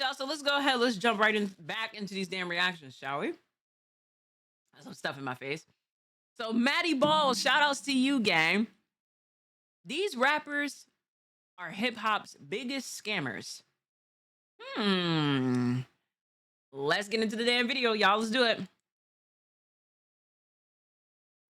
right, y'all. So let's go ahead. Let's jump right in back into these damn reactions, shall we? There's some stuff in my face. So Maddie Ball, shout outs to you, gang. These rappers are hip hop's biggest scammers. Let's get into the damn video, y'all. Let's do it.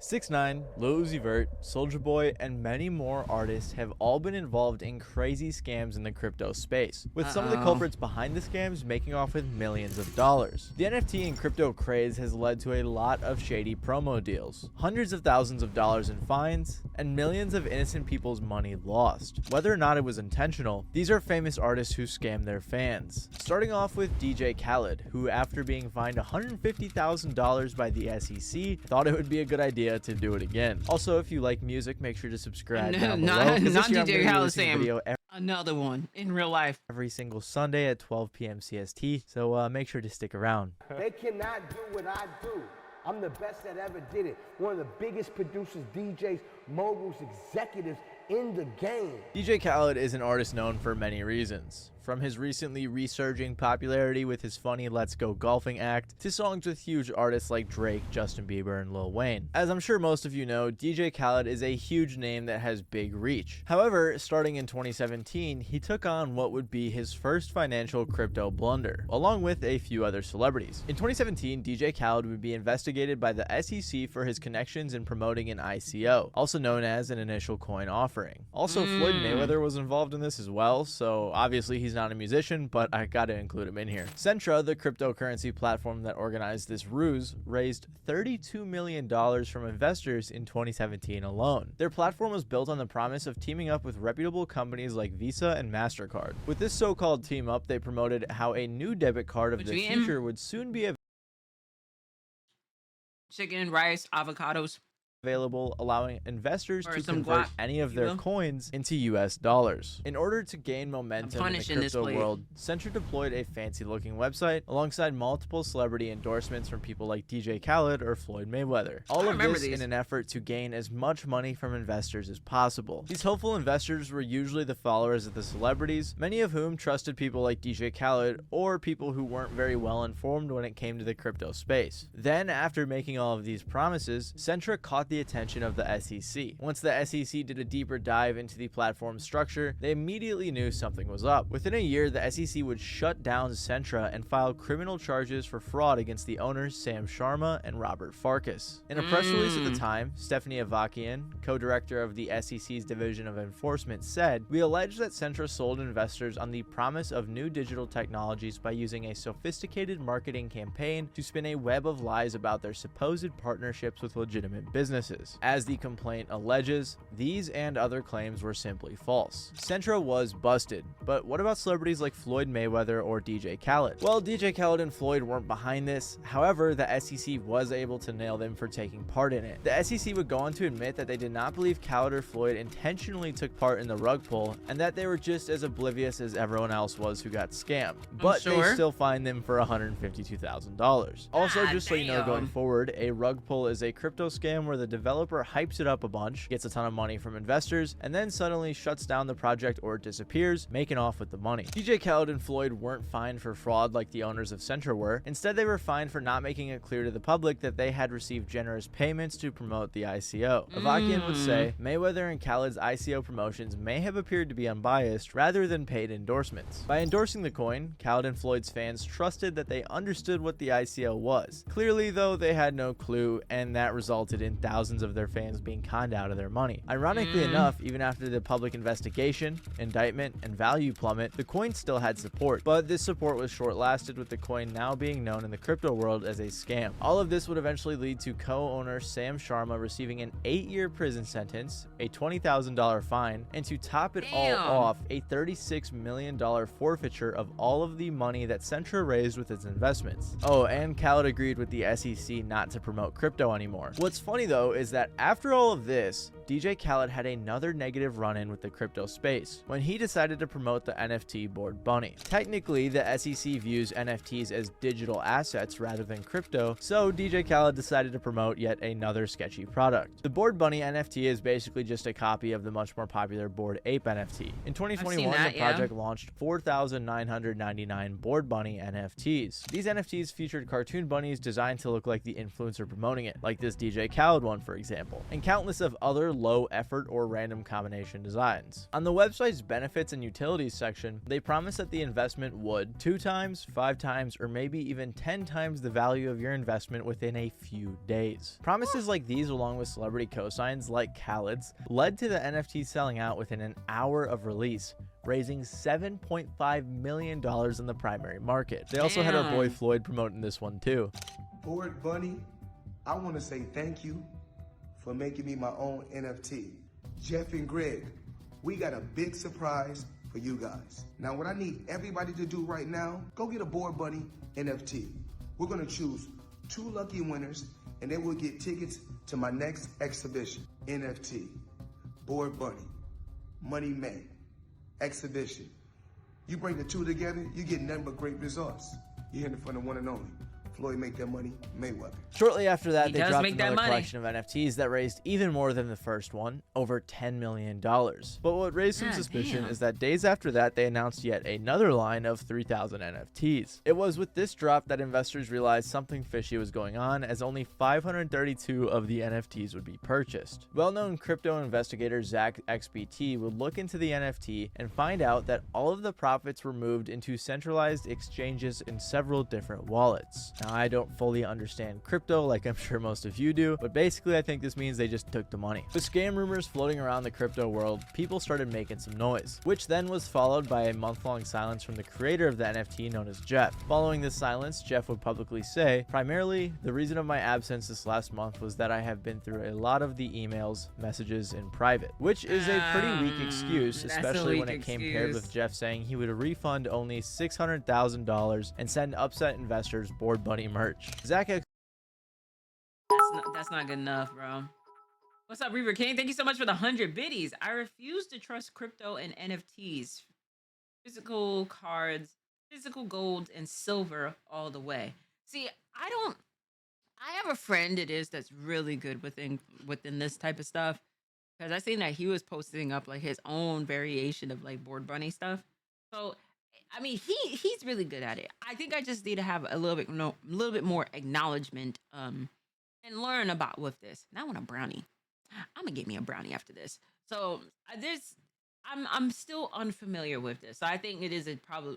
6ix9ine, Lil Uzi Vert, Soulja Boy, and many more artists have all been involved in crazy scams in the crypto space, with some of the culprits behind the scams making off with millions of dollars. The NFT and crypto craze has led to a lot of shady promo deals, hundreds of thousands of dollars in fines, and millions of innocent people's money lost. Whether or not it was intentional, these are famous artists who scam their fans. Starting off with DJ Khaled, who after being fined $150,000 by the SEC, thought it would be a good idea to do it again. Also, if you like music, make sure to subscribe down below. Not DJ Khaled Sam. Another one in real life. Every single Sunday at 12 p.m. CST, so make sure to stick around. They cannot do what I do. I'm the best that ever did it. One of the biggest producers, DJs, moguls, executives in the game. DJ Khaled is an artist known for many reasons. From his recently resurging popularity with his funny Let's Go Golfing act, to songs with huge artists like Drake, Justin Bieber, and Lil Wayne. As I'm sure most of you know, DJ Khaled is a huge name that has big reach. However, starting in 2017, he took on what would be his first financial crypto blunder, along with a few other celebrities. In 2017, DJ Khaled would be investigated by the SEC for his connections in promoting an ICO, also known as an initial coin offering. Also, Floyd Mayweather was involved in this as well, so obviously he's not a musician, but I gotta include him in here. Centra, the cryptocurrency platform that organized this ruse, raised $32 million from investors in 2017 alone. Their platform was built on the promise of teaming up with reputable companies like Visa and MasterCard. With this so-called team up, they promoted how a new debit card of the future would soon be chicken, rice, avocados. Available, allowing investors to convert any of their coins into US dollars. In order to gain momentum in the crypto world, Centra deployed a fancy-looking website alongside multiple celebrity endorsements from people like DJ Khaled or Floyd Mayweather. All of this in an effort to gain as much money from investors as possible. These hopeful investors were usually the followers of the celebrities, many of whom trusted people like DJ Khaled or people who weren't very well informed when it came to the crypto space. Then, after making all of these promises, Centra caught the attention of the SEC. Once the SEC did a deeper dive into the platform's structure, they immediately knew something was up. Within a year, the SEC would shut down Centra and file criminal charges for fraud against the owners Sam Sharma and Robert Farkas. In a press release at the time, Stephanie Avakian, co-director of the SEC's Division of Enforcement, said, "We allege that Centra sold investors on the promise of new digital technologies by using a sophisticated marketing campaign to spin a web of lies about their supposed partnerships with legitimate businesses. As the complaint alleges, these and other claims were simply false." Centra was busted, but what about celebrities like Floyd Mayweather or DJ Khaled? Well, DJ Khaled and Floyd weren't behind this. However, the SEC was able to nail them for taking part in it. The SEC would go on to admit that they did not believe Khaled or Floyd intentionally took part in the rug pull, and that they were just as oblivious as everyone else was who got scammed. But they still fined them for $152,000. Also, just so you know, going forward, a rug pull is a crypto scam where the developer hypes it up a bunch, gets a ton of money from investors, and then suddenly shuts down the project or it disappears, making off with the money. DJ Khaled and Floyd weren't fined for fraud like the owners of Centra were. Instead, they were fined for not making it clear to the public that they had received generous payments to promote the ICO. Avakian would say, Mayweather and Khaled's ICO promotions may have appeared to be unbiased rather than paid endorsements. By endorsing the coin, Khaled and Floyd's fans trusted that they understood what the ICO was. Clearly, though, they had no clue, and that resulted in thousands of their fans being conned out of their money. Ironically enough, even after the public investigation, indictment, and value plummet, the coin still had support, but this support was short-lasted, with the coin now being known in the crypto world as a scam. All of this would eventually lead to co-owner Sam Sharma receiving an 8-year prison sentence, a $20,000 fine, and to top it all off, a $36 million forfeiture of all of the money that Centra raised with its investments. Oh, and Khaled agreed with the SEC not to promote crypto anymore. What's funny though is that after all of this, DJ Khaled had another negative run-in with the crypto space when he decided to promote the NFT Bored Bunny. Technically, the SEC views NFTs as digital assets rather than crypto, so DJ Khaled decided to promote yet another sketchy product. The Bored Bunny NFT is basically just a copy of the much more popular Bored Ape NFT. In 2021, the project launched 4,999 Bored Bunny NFTs. These NFTs featured cartoon bunnies designed to look like the influencer promoting it, like this DJ Khaled one for example, and countless of other low effort or random combination designs. On the website's benefits and utilities section, they promised that the investment would 2 times, 5 times, or maybe even 10 times the value of your investment within a few days. Promises like these, along with celebrity cosigns like Khaled's, led to the NFT selling out within an hour of release, raising $7.5 million in the primary market. They also had our boy Floyd promoting this one too. Bored Bunny, I want to say thank you for making me my own NFT. Jeff and Greg, we got a big surprise for you guys. Now what I need everybody to do right now, go get a Bored Bunny NFT. We're gonna choose 2 lucky winners and they will get tickets to my next exhibition. NFT, Bored Bunny, Money Made, exhibition. You bring the 2 together, you get nothing but great results. You're hearing it from the one and only Floyd Make That Money Mayweather. Shortly after that, they dropped another collection of NFTs that raised even more than the first one, over $10 million. But what raised some suspicion is that days after that, they announced yet another line of 3,000 NFTs. It was with this drop that investors realized something fishy was going on, as only 532 of the NFTs would be purchased. Well-known crypto investigator Zach XBT would look into the NFT and find out that all of the profits were moved into centralized exchanges in several different wallets. Now, I don't fully understand crypto like I'm sure most of you do, but basically I think this means they just took the money. With scam rumors floating around the crypto world, people started making some noise, which then was followed by a month-long silence from the creator of the NFT known as Jeff. Following this silence, Jeff would publicly say, primarily, the reason of my absence this last month was that I have been through a lot of the emails, messages in private, which is a pretty weak excuse, especially when it came paired with Jeff saying he would refund only $600,000 and send upset investors Bored Bunny merch. Zach that's not good enough, bro. What's up, Reaver King? Thank you so much for the 100 biddies. I refuse to trust crypto and NFTs. Physical cards, physical gold and silver all the way. See, I have a friend that's really good within this type of stuff, because I seen that he was posting up like his own variation of like Bored Bunny stuff. So I mean, he's really good at it. I think I just need to have a little bit more acknowledgement and learn about with this. Now I want a brownie. I'm gonna get me a brownie after this. So I'm still unfamiliar with this. So I think it is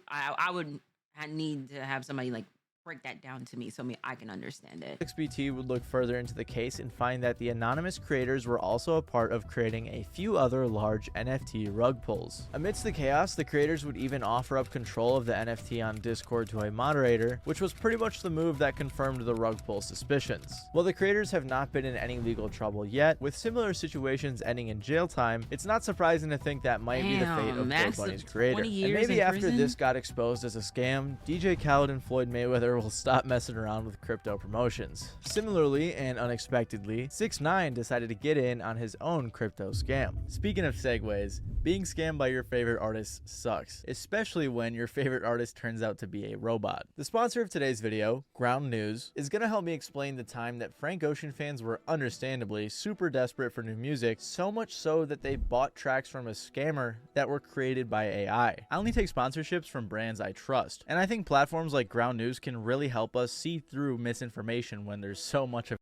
I need to have somebody like break that down to me so I can understand it. XBT would look further into the case and find that the anonymous creators were also a part of creating a few other large NFT rug pulls. Amidst the chaos, the creators would even offer up control of the NFT on Discord to a moderator, which was pretty much the move that confirmed the rug pull suspicions. While the creators have not been in any legal trouble yet, with similar situations ending in jail time, it's not surprising to think that might be the fate of Bored Bunny's creator. And maybe after this got exposed as a scam, DJ Khaled and Floyd Mayweather will stop messing around with crypto promotions. Similarly and unexpectedly, 6ix9ine decided to get in on his own crypto scam. Speaking of segues, being scammed by your favorite artist sucks, especially when your favorite artist turns out to be a robot. The sponsor of today's video, Ground News, is gonna help me explain the time that Frank Ocean fans were understandably super desperate for new music, so much so that they bought tracks from a scammer that were created by AI. I only take sponsorships from brands I trust, and I think platforms like Ground News can really help us see through misinformation when there's so much of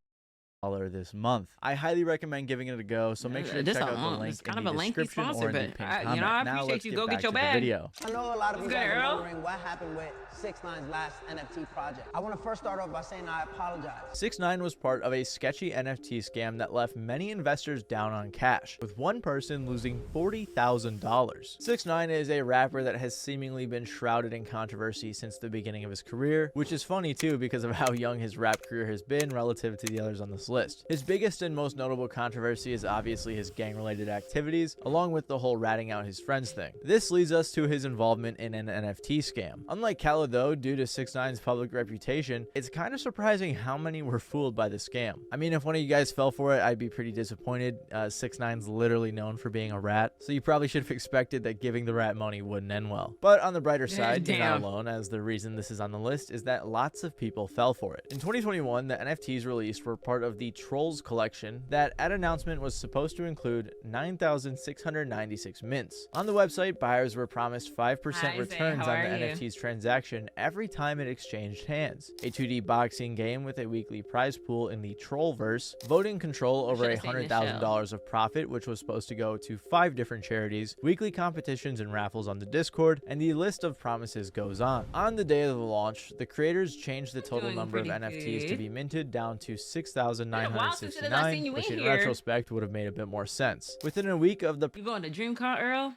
this month. I highly recommend giving it a go, so make sure to check out the link in the description or in the pinned comment. I appreciate you. Go get your bag. I know a lot of people are wondering what happened with 6ix9ine's last NFT project. I want to first start off by saying I apologize. 6ix9ine was part of a sketchy NFT scam that left many investors down on cash, with one person losing $40,000. 6ix9ine is a rapper that has seemingly been shrouded in controversy since the beginning of his career, which is funny too because of how young his rap career has been relative to the others on this list. list. His biggest and most notable controversy is obviously his gang-related activities, along with the whole ratting out his friends thing. This leads us to his involvement in an NFT scam. Unlike Khaled though, due to 6ix9ine's public reputation, it's kind of surprising how many were fooled by the scam. I mean, if one of you guys fell for it, I'd be pretty disappointed. 6ix9ine's literally known for being a rat, so you probably should have expected that giving the rat money wouldn't end well. But on the brighter side, you're not alone, as the reason this is on the list is that lots of people fell for it. In 2021, the NFTs released were part of the Trolls collection that at announcement was supposed to include 9,696 mints. On the website, buyers were promised 5% returns on the NFT's transaction every time it exchanged hands, a 2D boxing game with a weekly prize pool in the Trollverse, voting control over $100,000 of profit, which was supposed to go to 5 different charities, weekly competitions and raffles on the Discord, and the list of promises goes on. On the day of the launch, the creators changed the total number of NFTs to be minted down to 6,969, which in retrospect would have made a bit more sense. Within a week of the You going to DreamCon, Earl?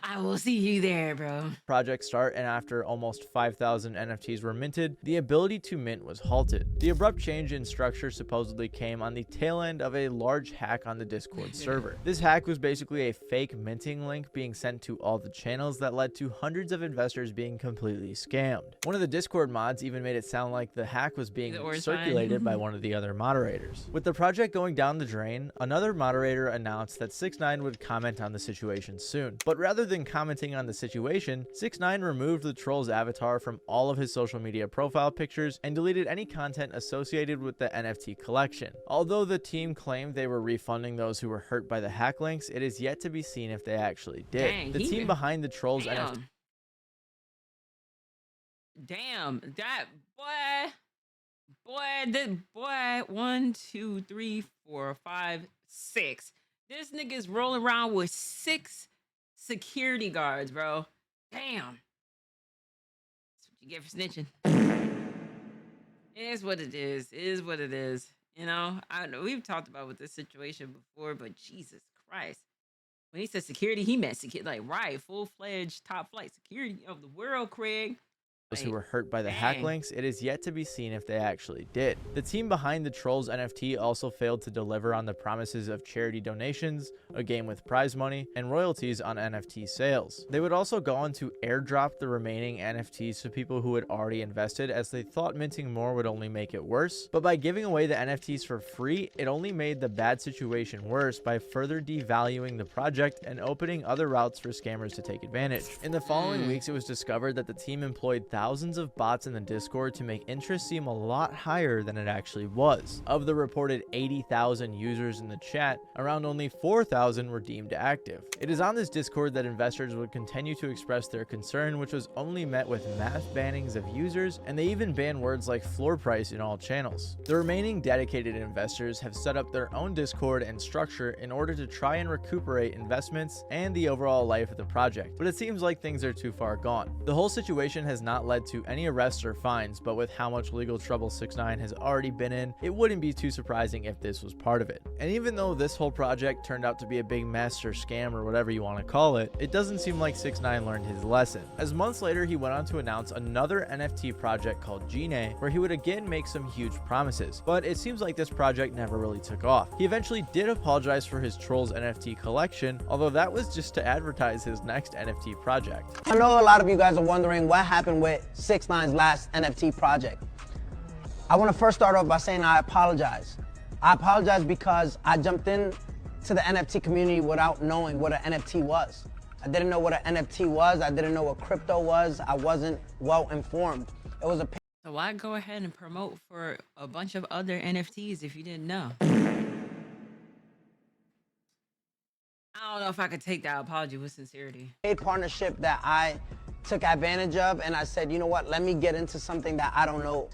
I will see you there, bro. Project start, and after almost 5,000 NFTs were minted, the ability to mint was halted. The abrupt change in structure supposedly came on the tail end of a large hack on the Discord server. This hack was basically a fake minting link being sent to all the channels that led to hundreds of investors being completely scammed. One of the Discord mods even made it sound like the hack was being circulated by one of the other moderators. With the project going down the drain, another moderator announced that 6ix9ine would comment on the situation soon. But rather than commenting on the situation, 6ix9ine removed the troll's avatar from all of his social media profile pictures and deleted any content associated with the NFT collection. Although the team claimed they were refunding those who were hurt by the hack links, it is yet to be seen if they actually did. Dang, the team behind the troll's NFT. Damn, that boy, 1, 2, 3, 4, 5, 6. This nigga's rolling around with 6 security guards, bro. Damn. That's what you get for snitching. It is what it is. It is what it is. You know, I know we've talked about with this situation before, but Jesus Christ. When he said security, he meant security, like, right, full-fledged top flight security of the world, Craig. Those who were hurt by the hack links, it is yet to be seen if they actually did. The team behind the Trolls NFT also failed to deliver on the promises of charity donations, a game with prize money, and royalties on NFT sales. They would also go on to airdrop the remaining NFTs to people who had already invested, as they thought minting more would only make it worse. But by giving away the NFTs for free, it only made the bad situation worse by further devaluing the project and opening other routes for scammers to take advantage. In the following weeks, it was discovered that the team employed thousands of bots in the Discord to make interest seem a lot higher than it actually was. Of the reported 80,000 users in the chat, around only 4,000 were deemed active. It is on this Discord that investors would continue to express their concern, which was only met with mass bannings of users, and they even banned words like floor price in all channels. The remaining dedicated investors have set up their own Discord and structure in order to try and recuperate investments and the overall life of the project, but it seems like things are too far gone. The whole situation has not led to any arrests or fines, but with how much legal trouble 6ix9ine has already been in, it wouldn't be too surprising if this was part of it. And even though this whole project turned out to be a big mess or scam or whatever you want to call it, it doesn't seem like 6ix9ine learned his lesson, as months later he went on to announce another NFT project called Gene, where he would again make some huge promises, but it seems like this project never really took off. He eventually did apologize for his Trolls NFT collection, although that was just to advertise his next NFT project. I know a lot of you guys are wondering what happened with 6ix9ine's last NFT project. I want to first start off by saying I apologize. I apologize because I jumped in to the NFT community without knowing what an NFT was. I didn't know what an NFT was. I didn't know what crypto was. I wasn't well informed. It was a... So why go ahead and promote for a bunch of other NFTs if you didn't know? I don't know if I could take that apology with sincerity. A partnership that I took advantage of, and I said, you know what, let me get into something that I don't know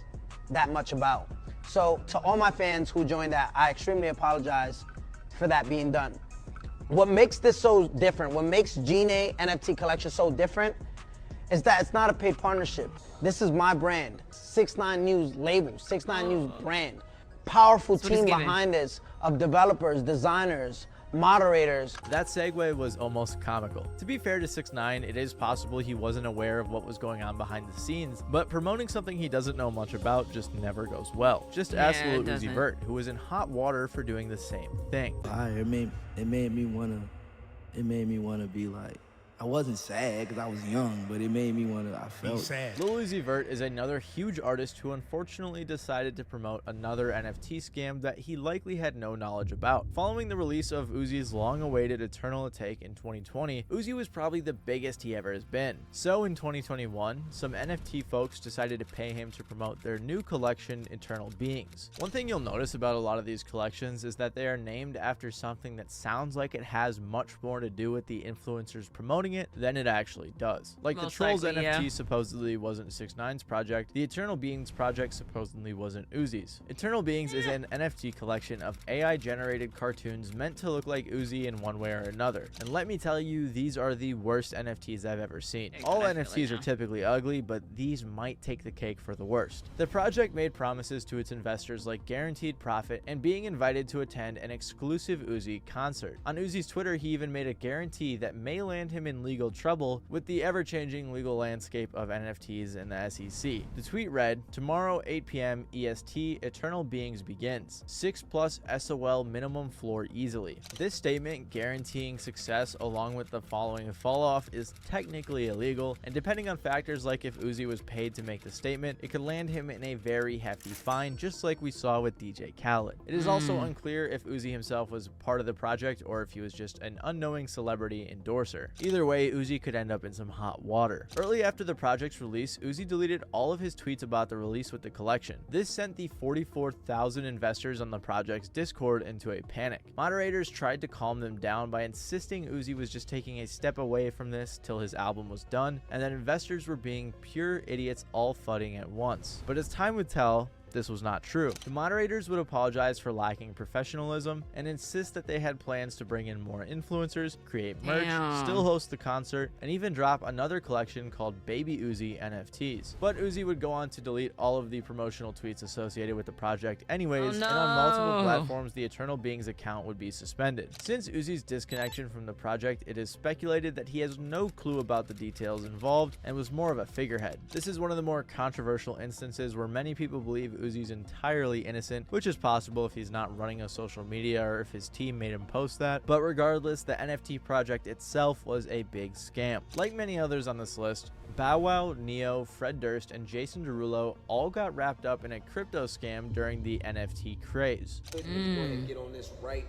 that much about. So to all my fans who joined that, I extremely apologize for that being done. What makes this so different, what makes Gene NFT collection so different, is that it's not a paid partnership. This is my brand, 6ix9ine News label, 6ix9ine News brand. Powerful team behind this of developers, designers, moderators. That segue was almost comical. To be fair to 6ix9ine, it is possible he wasn't aware of what was going on behind the scenes, but promoting something he doesn't know much about just never goes well. Just ask Lil Uzi Vert, who was in hot water for doing the same thing. It made me wanna be like, I wasn't sad because I was young, but it made me want to, I felt sad. Lil Uzi Vert is another huge artist who unfortunately decided to promote another NFT scam that he likely had no knowledge about. Following the release of Uzi's long-awaited Eternal Take in 2020, Uzi was probably the biggest he ever has been. So in 2021, some NFT folks decided to pay him to promote their new collection, Eternal Beings. One thing you'll notice about a lot of these collections is that they are named after something that sounds like it has much more to do with the influencers promoting it than it actually does. Like the Trolls NFT supposedly wasn't 6ix9ine's project, the Eternal Beings project supposedly wasn't Uzi's. Eternal Beings is an NFT collection of AI generated cartoons meant to look like Uzi in one way or another. And let me tell you, these are the worst NFTs I've ever seen. All NFTs are typically ugly, but these might take the cake for the worst. The project made promises to its investors like guaranteed profit and being invited to attend an exclusive Uzi concert. On Uzi's Twitter, he even made a guarantee that may land him in legal trouble with the ever-changing legal landscape of NFTs and the SEC. The tweet read, "Tomorrow 8 p.m. EST, Eternal Beings begins. 6+ SOL minimum floor easily." This statement guaranteeing success along with the following fall-off is technically illegal, and depending on factors like if Uzi was paid to make the statement, it could land him in a very hefty fine, just like we saw with DJ Khaled. It is also unclear if Uzi himself was part of the project or if he was just an unknowing celebrity endorser. Either way, Uzi could end up in some hot water. Early after the project's release, Uzi deleted all of his tweets about the release with the collection. This sent the 44,000 investors on the project's Discord into a panic. Moderators tried to calm them down by insisting Uzi was just taking a step away from this till his album was done, and that investors were being pure idiots all fudding at once. But as time would tell, this was not true. The moderators would apologize for lacking professionalism and insist that they had plans to bring in more influencers, create merch, still host the concert, and even drop another collection called Baby Uzi NFTs. But Uzi would go on to delete all of the promotional tweets associated with the project anyways, and on multiple platforms the Eternal Beings account would be suspended. Since Uzi's disconnection from the project, it is speculated that he has no clue about the details involved and was more of a figurehead. This is one of the more controversial instances where many people believe Uzi's entirely innocent, which is possible if he's not running a social media or if his team made him post that, but regardless, the NFT project itself was a big scam. Like many others on this list, Bow Wow, Neo, Fred Durst, and Jason Derulo all got wrapped up in a crypto scam during the NFT craze. Go ahead and get on this right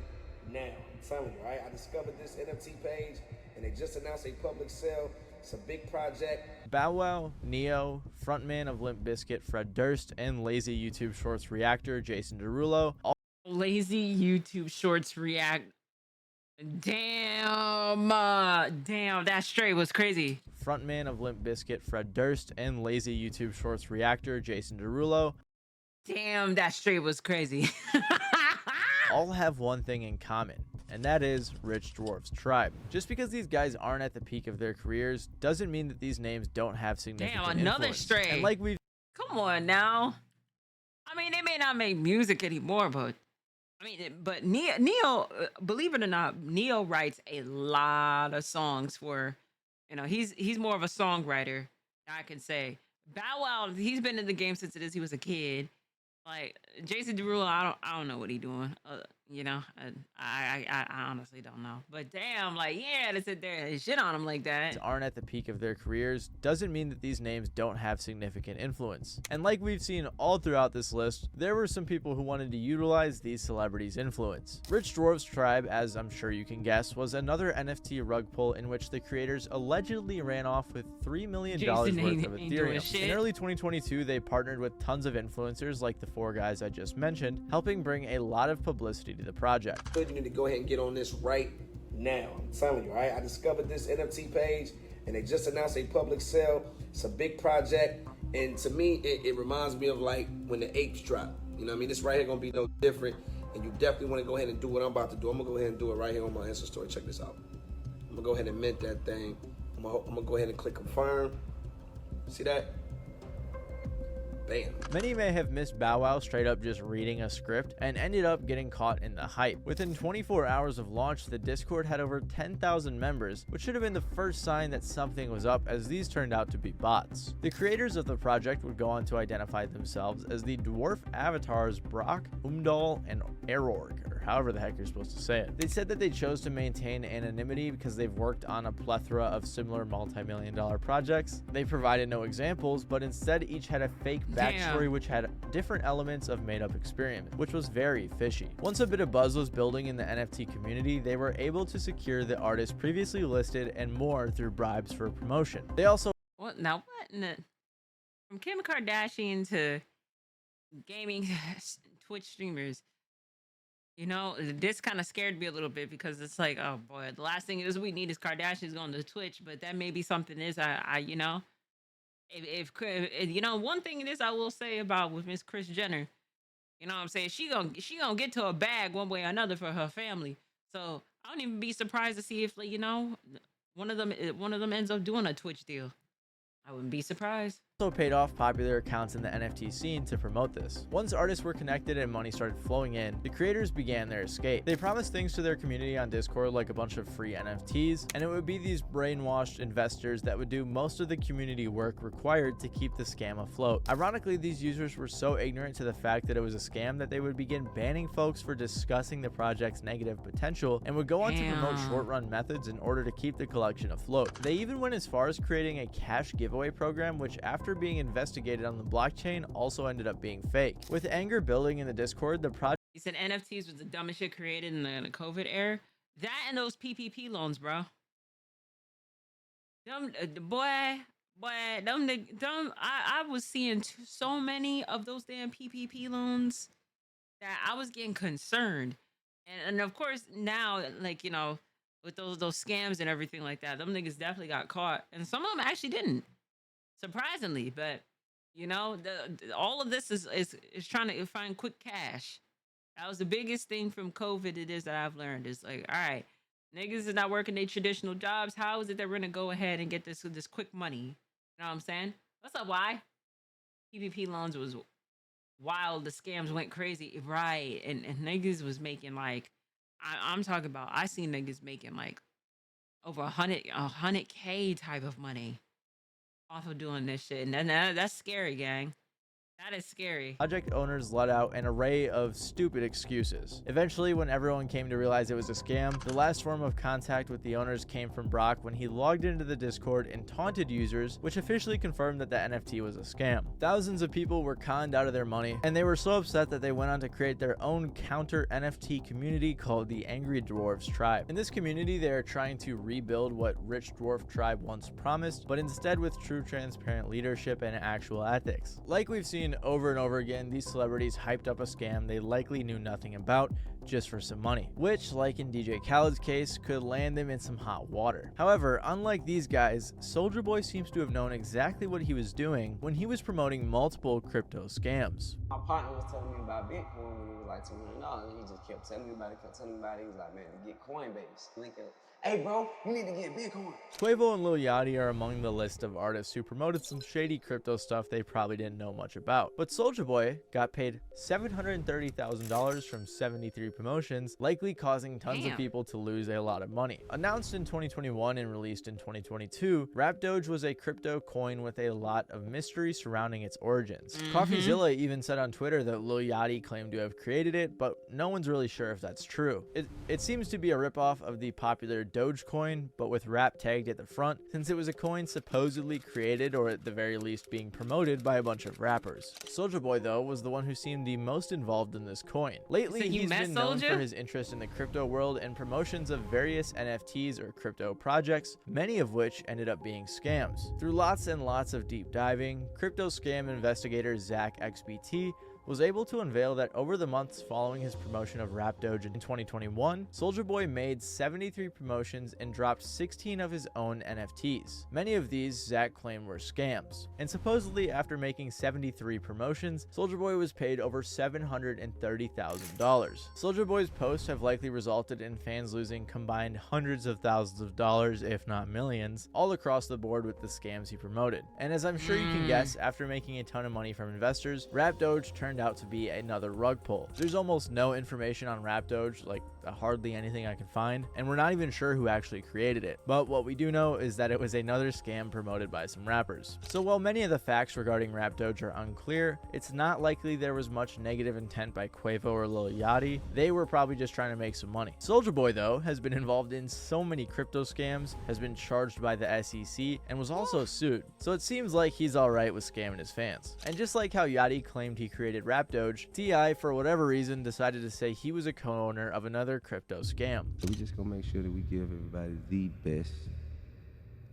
now. I'm telling you, right? I discovered this NFT page and they just announced a public sale. It's a big project. Bow Wow, Neo, frontman of Limp Bizkit Fred Durst, and lazy YouTube Shorts reactor Jason Derulo. Lazy YouTube Shorts react. Damn, that straight was crazy. Frontman of Limp Bizkit Fred Durst, and lazy YouTube Shorts reactor Jason Derulo. Damn, that straight was crazy. All have one thing in common, and that is Rich Dwarf's Tribe. Just because these guys aren't at the peak of their careers doesn't mean that these names don't have significant another influence. stray. And like we've come on now. I mean, they may not make music anymore, but I mean, but Neo, believe it or not, Neo writes a lot of songs for, you know, he's more of a songwriter, I can say. Bow Wow, he's been in the game since he was a kid. Like Jason Derulo, I don't know what he's doing. You know, I honestly don't know. But damn, like to sit there and shit on him like that. Aren't at the peak of their careers doesn't mean that these names don't have significant influence. And like we've seen all throughout this list, there were some people who wanted to utilize these celebrities' influence. Rich Dwarf's Tribe, as I'm sure you can guess, was another NFT rug pull in which the creators allegedly ran off with $3 million worth of Ethereum. In early 2022, they partnered with tons of influencers like the 4 guys I just mentioned, helping bring a lot of publicity to the project. You need to go ahead and get on this right now. I'm telling you, right? I discovered this NFT page and they just announced a public sale. It's a big project, and to me, it reminds me of like when the apes drop. You know what I mean? This right here gonna be no different, and you definitely want to go ahead and do what I'm about to do. I'm gonna go ahead and do it right here on my Insta story. Check this out. I'm gonna go ahead and mint that thing. I'm gonna go ahead and click confirm. See that? Bam. Many may have missed Bow Wow straight up just reading a script and ended up getting caught in the hype. Within 24 hours of launch, the Discord had over 10,000 members, which should have been the first sign that something was up, as these turned out to be bots. The creators of the project would go on to identify themselves as the dwarf avatars Brock, Umdal, and Erorg, or however the heck you're supposed to say it. They said that they chose to maintain anonymity because they've worked on a plethora of similar multi-million-dollar projects. They provided no examples, but instead each had a fake backstory which had different elements of made-up experiment, which was very fishy. Once a bit of buzz was building in the NFT community, they were able to secure the artists previously listed and more through bribes for promotion. They also what in the, from Kim Kardashian to gaming Twitch streamers, you know, this kind of scared me a little bit, because it's like, oh boy, the last thing is we need is Kardashians going to Twitch, but that may be something is I you know, if you know, one thing it is I will say about with Miss Kris Jenner, you know what I'm saying, she gonna get to a bag one way or another for her family. So I don't even be surprised to see if, like, you know, one of them ends up doing a Twitch deal. I wouldn't be surprised. Also paid off popular accounts in the NFT scene to promote this. Once artists were connected and money started flowing in, the creators began their escape. They promised things to their community on Discord, like a bunch of free NFTs, and it would be these brainwashed investors that would do most of the community work required to keep the scam afloat. Ironically, these users were so ignorant to the fact that it was a scam that they would begin banning folks for discussing the project's negative potential, and would go on to promote short-run methods in order to keep the collection afloat. They even went as far as creating a cash giveaway program, which after being investigated on the blockchain also ended up being fake. With anger building in the Discord, the project— He said NFTs was the dumbest shit created in the COVID era. That and those PPP loans, bro. Them I was seeing so many of those damn PPP loans that I was getting concerned. And of course now, like, you know, with those scams and everything like that, them niggas definitely got caught, and some of them actually didn't, surprisingly. But you know, all of this is trying to find quick cash. That was the biggest thing from COVID. It is that I've learned is like, all right, niggas is not working their traditional jobs. How is it that we're gonna go ahead and get this quick money? You know what I'm saying? What's up? Why PPP loans was wild? The scams went crazy, right? And niggas was making like, I'm talking about, I seen niggas making like over 100K type of money off of doing this shit, and that's scary, gang. That is scary. Project owners let out an array of stupid excuses. Eventually, when everyone came to realize it was a scam, the last form of contact with the owners came from Brock when he logged into the Discord and taunted users, which officially confirmed that the NFT was a scam. Thousands of people were conned out of their money, and they were so upset that they went on to create their own counter NFT community called the Angry Dwarves Tribe. In this community, they are trying to rebuild what Rich Dwarf Tribe once promised, but instead with true transparent leadership and actual ethics. Like we've seen over and over again, these celebrities hyped up a scam they likely knew nothing about just for some money, which, like in DJ Khaled's case, could land them in some hot water. However, unlike these guys, Soulja Boy seems to have known exactly what he was doing when he was promoting multiple crypto scams. My partner was telling me about Bitcoin when it was like $200, and he just kept telling me about it, He was like, man, get Coinbase. Link it. Hey bro, you need to get Bitcoin. Quavo and Lil Yachty are among the list of artists who promoted some shady crypto stuff they probably didn't know much about. But Soulja Boy got paid $730,000 from 73 promotions, likely causing tons of people to lose a lot of money. Announced in 2021 and released in 2022, Rap Doge was a crypto coin with a lot of mystery surrounding its origins. CoffeeZilla even said on Twitter that Lil Yachty claimed to have created it, but no one's really sure if that's true. It seems to be a ripoff of the popular Dogecoin, but with rap tagged at the front, since it was a coin supposedly created, or at the very least being promoted, by a bunch of rappers. Soulja Boy, though, was the one who seemed the most involved in this coin. Lately, he's been known for his interest in the crypto world and promotions of various NFTs or crypto projects, many of which ended up being scams. Through lots and lots of deep diving, crypto scam investigator Zach XBT was able to unveil that over the months following his promotion of Rap Doge in 2021, Soulja Boy made 73 promotions and dropped 16 of his own NFTs. Many of these Zach claimed were scams. And supposedly after making 73 promotions, Soulja Boy was paid over $730,000. Soulja Boy's posts have likely resulted in fans losing combined hundreds of thousands of dollars, if not millions, all across the board with the scams he promoted. And as I'm sure you can guess, after making a ton of money from investors, Rap Doge turned out to be another rug pull. There's almost no information on Rap Doge, like hardly anything I can find, and we're not even sure who actually created it. But what we do know is that it was another scam promoted by some rappers. So while many of the facts regarding Rap Doge are unclear, it's not likely there was much negative intent by Quavo or Lil Yachty. They were probably just trying to make some money. Soulja Boy, though, has been involved in so many crypto scams, has been charged by the SEC, and was also sued. So it seems like he's alright with scamming his fans. And just like how Yachty claimed he created Rap Doge, T.I., for whatever reason, decided to say he was a co-owner of another crypto scam. We just gonna make sure that we give everybody the best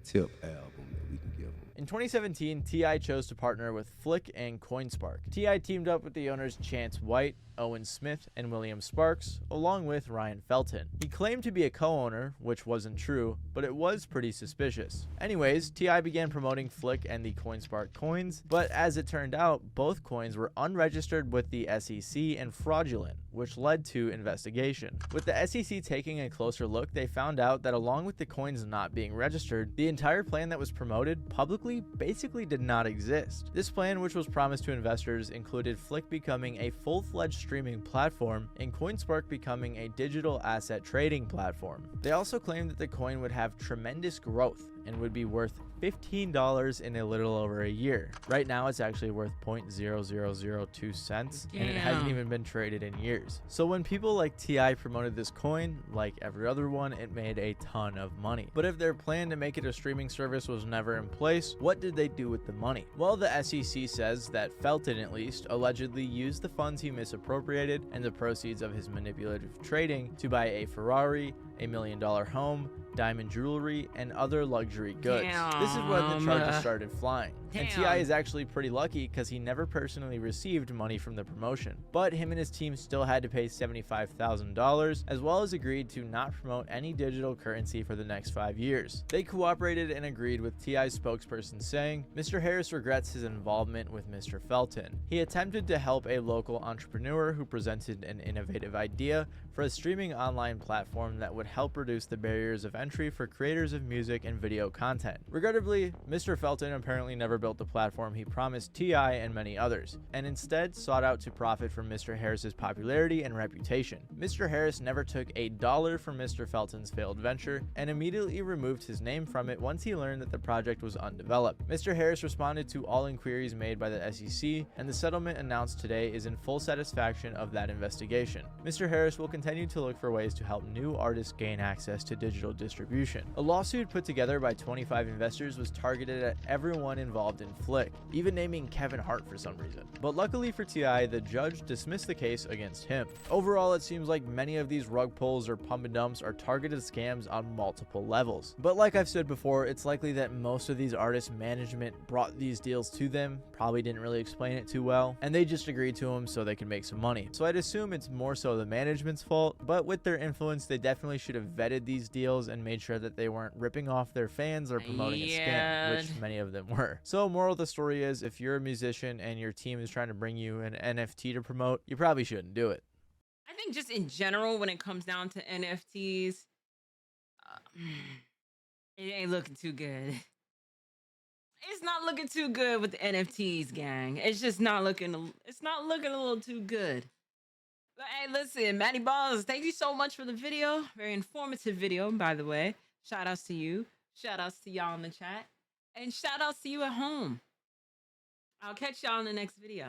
tip album that we can give them. In 2017, T.I. chose to partner with Flick and CoinSpark. T.I. teamed up with the owners Chance White, Owen Smith, and William Sparks, along with Ryan Felton. He claimed to be a co-owner, which wasn't true, but it was pretty suspicious. Anyways, T.I. began promoting Flick and the CoinSpark coins, but as it turned out, both coins were unregistered with the SEC and fraudulent, which led to investigation. With the SEC taking a closer look, they found out that along with the coins not being registered, the entire plan that was promoted publicly basically did not exist. This plan, which was promised to investors, included Flick becoming a full-fledged streaming platform and CoinSpark becoming a digital asset trading platform. They also claimed that the coin would have tremendous growth and would be worth $15 in a little over a year. Right now, it's actually worth 0.0002 cents, and it hasn't even been traded in years. So when people like T.I. promoted this coin, like every other one, it made a ton of money. But if their plan to make it a streaming service was never in place, what did they do with the money? Well, the SEC says that Felton, at least, allegedly used the funds he misappropriated and the proceeds of his manipulative trading to buy a Ferrari, a $1 million home, diamond jewelry, and other luxury goods. This is when the charges started flying. And T.I. is actually pretty lucky because he never personally received money from the promotion. But him and his team still had to pay $75,000, as well as agreed to not promote any digital currency for the next 5 years. They cooperated and agreed, with T.I.'s spokesperson saying, "Mr. Harris regrets his involvement with Mr. Felton. He attempted to help a local entrepreneur who presented an innovative idea for a streaming online platform that would help reduce the barriers of entry for creators of music and video content." Regrettably, Mr. Felton apparently never built the platform he promised T.I. and many others, and instead sought out to profit from Mr. Harris's popularity and reputation. Mr. Harris never took a dollar from Mr. Felton's failed venture and immediately removed his name from it once he learned that the project was undeveloped. Mr. Harris responded to all inquiries made by the SEC, and the settlement announced today is in full satisfaction of that investigation. Mr. Harris will continue to look for ways to help new artists gain access to digital distribution. A lawsuit put together by 25 investors was targeted at everyone involved in Flick, even naming Kevin Hart for some reason. But luckily for T.I., the judge dismissed the case against him. Overall, it seems like many of these rug pulls or pump and dumps are targeted scams on multiple levels. But like I've said before, it's likely that most of these artists' management brought these deals to them, probably didn't really explain it too well, and they just agreed to them so they can make some money. So I'd assume it's more so the management's fault, but with their influence, they definitely should have vetted these deals and made sure that they weren't ripping off their fans or promoting a scam, which many of them were. So moral of the story is, if you're a musician and your team is trying to bring you an NFT to promote, you probably shouldn't do it. I think just in general, when it comes down to NFTs, it ain't looking too good. It's not looking too good with the NFTs, gang. It's just not looking, it's not looking a little too good. But hey, listen, Matty Balls, thank you so much for the video. Very informative video, by the way. Shout outs to you. Shout outs to y'all in the chat. And shout outs to you at home. I'll catch y'all in the next video.